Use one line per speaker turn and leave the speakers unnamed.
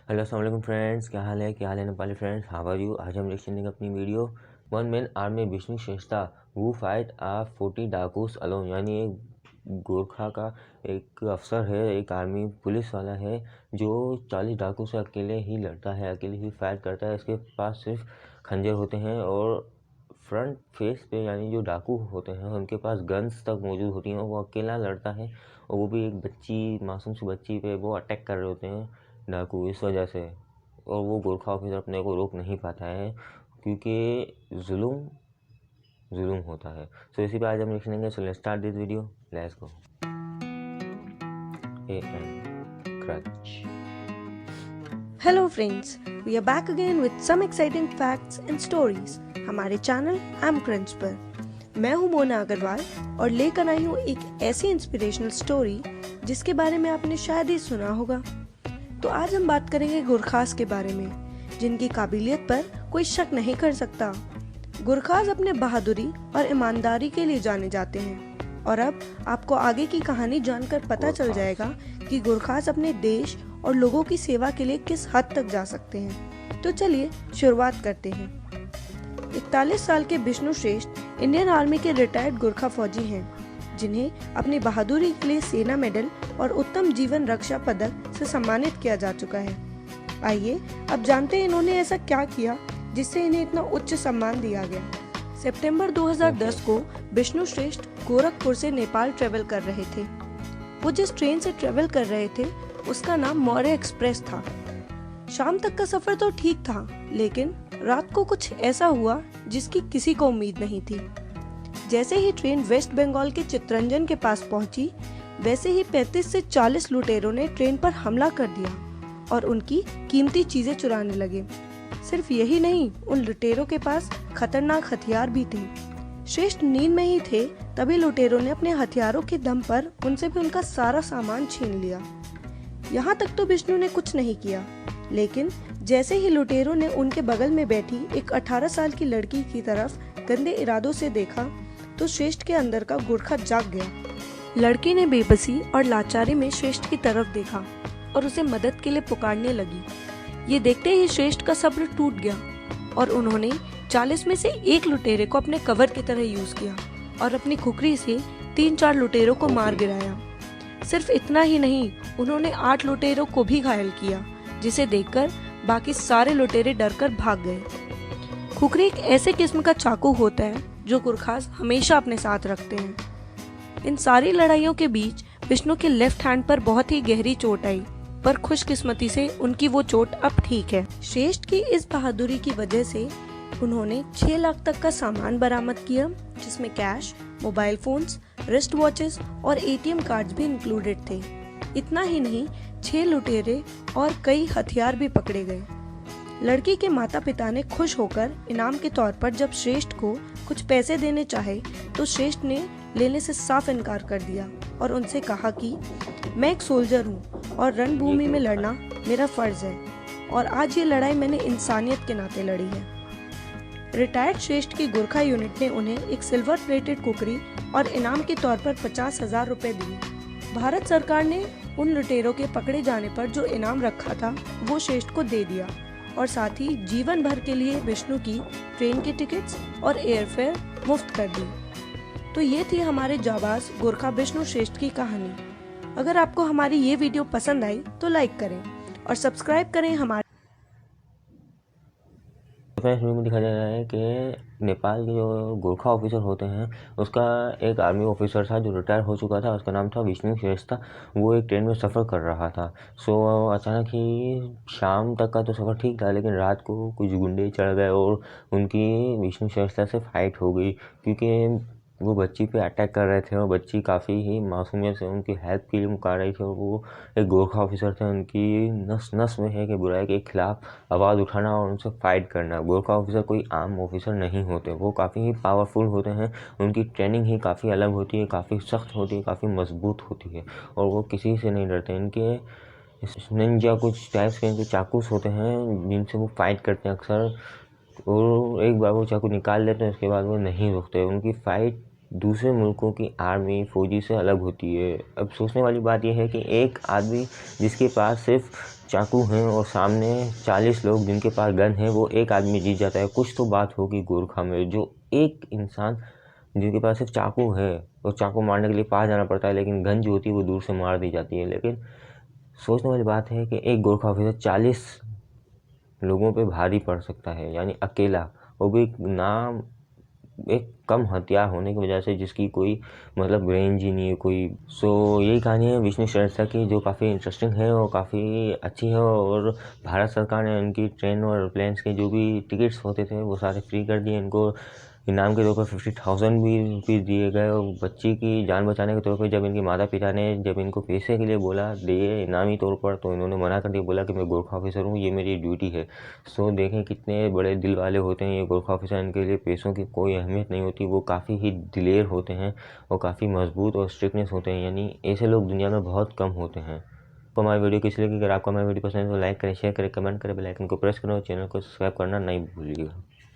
Hello अस्सलाम वालेकुम friends, क्या हाल है Nepali friends, how are you. आज हम रिएक्शन देंगे अपनी video one man army Vishnu Shrestha वो फाइट आ 40 डाकूस अलोन। यानी एक गोरखा का एक अफसर है, एक आर्मी पुलिस वाला है जो 40 डाकू से अकेले ही लड़ता है, अकेले ही फाइट करता है। इसके पास सिर्फ खंजर होते हैं और फ्रंट फेस पे यानी जो डाकू होते हैं उनके पास गन्स तक मौजूद होती हैं। वो अकेला लड़ता है और वो भी एक बच्ची, मासूम सी बच्ची पे वो अटैक कर रहे होते हैं डाकू, इस वजह से। और वो गोरखा ऑफिसर अपने को रोक नहीं पाता है क्योंकि जुल्म होता है। सो इसी पे आज हम रिएक्शन देंगे। So let's start this video, let's go. एएन क्रच।
Hello friends, we are back again with some exciting facts and stories हमारे चैनल एम क्रंच पर। मैं हूं मोना अग्रवाल और लेकर आई हूं एक ऐसी इंस्पिरेशनल स्टोरी जिसके बारे में आपने शायद ही सुना होगा। तो आज हम बात करेंगे गुरखास के बारे में, जिनकी काबिलियत पर कोई शक नहीं कर सकता। गुरखास अपने बहादुरी और ईमानदारी के लिए जाने जाते हैं और अब आपको आगे की कहानी जानकर पता चल जाएगा कि गुरखास अपने देश और लोगों की सेवा के लिए किस हद तक जा सकते हैं। तो चलिए शुरुआत करते हैं। 41 साल के विष्णु श्रेष्ठ इंडियन आर्मी के रिटायर्ड गोरखा फौजी हैं, जिन्हें अपनी बहादुरी के लिए सेना मेडल और उत्तम जीवन रक्षा पदक से सम्मानित किया जा चुका है। आइए अब जानते हैं इन्होंने ऐसा क्या किया जिससे इन्हें इतना उच्च सम्मान दिया गया। सितंबर 2010 को विष्णु श्रेष्ठ गोरखपुर से नेपाल ट्रेवल कर रहे थे। वो जिस ट्रेन से ट्रेवल कर रहे थे उसका नाम मौर्य एक्सप्रेस था। शाम तक का सफर तो ठीक था, लेकिन रात को कुछ ऐसा हुआ जिसकी किसी को उम्मीद नहीं थी। जैसे ही ट्रेन वेस्ट बंगाल के चित्तरंजन के पास पहुंची, वैसे ही 35 से 40 लुटेरों ने ट्रेन पर हमला कर दिया और उनकी कीमती चीजें चुराने लगे। सिर्फ यही नहीं, उन लुटेरों के पास खतरनाक हथियार भी थे। श्रेष्ठ नींद में ही थे तभी लुटेरों ने अपने हथियारों के दम पर उनसे भी उनका सारा सामान छीन लिया। यहाँ तक तो विष्णु ने कुछ नहीं किया, लेकिन जैसे ही लुटेरों ने उनके बगल में बैठी एक 18 साल की लड़की की तरफ गंदे इरादों से देखा तो श्रेष्ठ के अंदर का गोरखा जाग गया। लड़की ने बेबसी और लाचारी में श्रेष्ठ की तरफ देखा और उसे मदद के लिए पुकारने लगी। ये देखते ही श्रेष्ठ का सब्र टूट गया और उन्होंने 40 में से एक लुटेरे को अपने कवर की तरह यूज किया और अपनी खुखरी से 3-4 लुटेरों को मार गिराया। सिर्फ इतना ही नहीं, उन्होंने 8 लुटेरों को भी घायल किया, जिसे देखकर बाकी सारे लुटेरे डरकर भाग गए। खुखरी एक ऐसे किस्म का चाकू होता है जो गुरखास हमेशा अपने साथ रखते हैं। इन सारी लड़ाइयों के बीच विष्णु के लेफ्ट हैंड पर बहुत ही गहरी चोट आई, पर खुशकिस्मती से उनकी वो चोट अब ठीक है। श्रेष्ठ की इस बहादुरी की वजह से उन्होंने 6 लाख तक का सामान बरामद किया, जिसमें cash, mobile phones, wrist watches और एटीएम कार्ड्स भी इंक्लूडेड थे। इतना ही नहीं, 6 लुटेरे और कई हथियार भी पकड़े गए। लड़की के माता पिता ने खुश होकर इनाम के तौर पर जब श्रेष्ठ को कुछ पैसे देने चाहे तो श्रेष्ठ ने लेने से साफ इनकार कर दिया और उनसे कहा कि मैं एक सोल्जर हूँ और रणभूमि में लड़ना मेरा फर्ज है और आज ये लड़ाई मैंने इंसानियत के नाते लड़ी है। रिटायर्ड श्रेष्ठ की गोरखा यूनिट ने उन्हें एक सिल्वर प्लेटेड कुकरी और इनाम के तौर पर 50,000 रुपए दिए। भारत सरकार ने उन लुटेरों के पकड़े जाने पर जो इनाम रखा था वो श्रेष्ठ को दे दिया और साथ ही जीवन भर के लिए विष्णु की ट्रेन की टिकट्स और एयरफेयर मुफ्त कर दी। तो ये थी हमारे जाबाज गोरखा विष्णु श्रेष्ठ की कहानी। अगर आपको हमारी ये वीडियो पसंद आई तो लाइक करें और सब्सक्राइब करें हमारे।
फ्रेंड्स, में दिखाया जा रहा है कि नेपाल के जो गोरखा ऑफिसर होते हैं उसका एक आर्मी ऑफिसर था जो रिटायर हो चुका था, उसका नाम था विष्णु श्रेष्ठा। वो एक ट्रेन में सफ़र कर रहा था। सो अचानक ही शाम तक का तो सफ़र ठीक था, लेकिन रात को कुछ गुंडे चढ़ गए और उनकी विष्णु श्रेष्ठा से फाइट हो गई, क्योंकि वो बच्ची पे अटैक कर रहे थे और बच्ची काफ़ी ही मासूमियत से उनकी हेल्प के लिए पुकार रही थी। और वो एक गोरखा ऑफिसर थे, उनकी नस नस में है कि बुराई के खिलाफ आवाज़ उठाना और उनसे फाइट करना। गोरखा ऑफिसर कोई आम ऑफिसर नहीं होते, वो काफ़ी ही पावरफुल होते हैं। उनकी ट्रेनिंग ही काफ़ी अलग होती है, काफ़ी सख्त होती है, काफ़ी मजबूत होती है और वो किसी से नहीं डरते। इनके निंजा कुछ टाइप्स के इनके चाकूस होते हैं जिनसे वो फाइट करते हैं अक्सर, और एक बार वो चाकू निकाल लेते हैं उसके बाद वो नहीं रुकते। उनकी फ़ाइट दूसरे मुल्कों की आर्मी फौजी से अलग होती है। अब सोचने वाली बात यह है कि एक आदमी जिसके पास सिर्फ चाकू हैं और सामने 40 लोग जिनके पास गन है, वो एक आदमी जीत जाता है। कुछ तो बात होगी गोरखा में, जो एक इंसान जिनके पास सिर्फ चाकू है और चाकू मारने के लिए पास जाना पड़ता है, लेकिन गन जो होती है वो दूर से मार दी जाती है। लेकिन सोचने वाली बात है कि एक गोरखा ऑफिसर 40 लोगों पे भारी पड़ सकता है, यानी अकेला, वो भी नाम एक कम हथियार होने की वजह से, जिसकी कोई मतलब रेंज ही नहीं है कोई। सो यही कहानी है विष्णु श्रेष्ठा की, जो काफ़ी इंटरेस्टिंग है और काफ़ी अच्छी है। और भारत सरकार ने उनकी ट्रेन और एयरप्लेन्स के जो भी टिकट्स होते थे वो सारे फ्री कर दिए। इनको इनाम के तौर पर 50,000 भी रुपीज़ दिए गए। और बच्ची की जान बचाने के तौर पर जब इनके माता पिता ने जब इनको पैसे के लिए बोला दिए इनामी तौर पर, तो इन्होंने मना कर दिया, बोला कि मैं गोरखा ऑफिसर हूँ, ये मेरी ड्यूटी है। सो देखें कितने बड़े दिल वाले होते हैं ये गोरखा ऑफिसर। इनके लिए पैसों की कोई अहमियत नहीं होती, वो काफ़ी ही दिलेर होते हैं और काफ़ी मजबूत और स्ट्रिक्टनेस होते हैं, यानी ऐसे लोग दुनिया में बहुत कम होते हैं। तो हमारी वीडियो किस लिए कि अगर आपको हमारी वीडियो पसंद है तो लाइक करें, शेयर करें, कमेंट करें, बेल आइकन को प्रेस करें और चैनल को सब्सक्राइब करना नहीं भूलिएगा।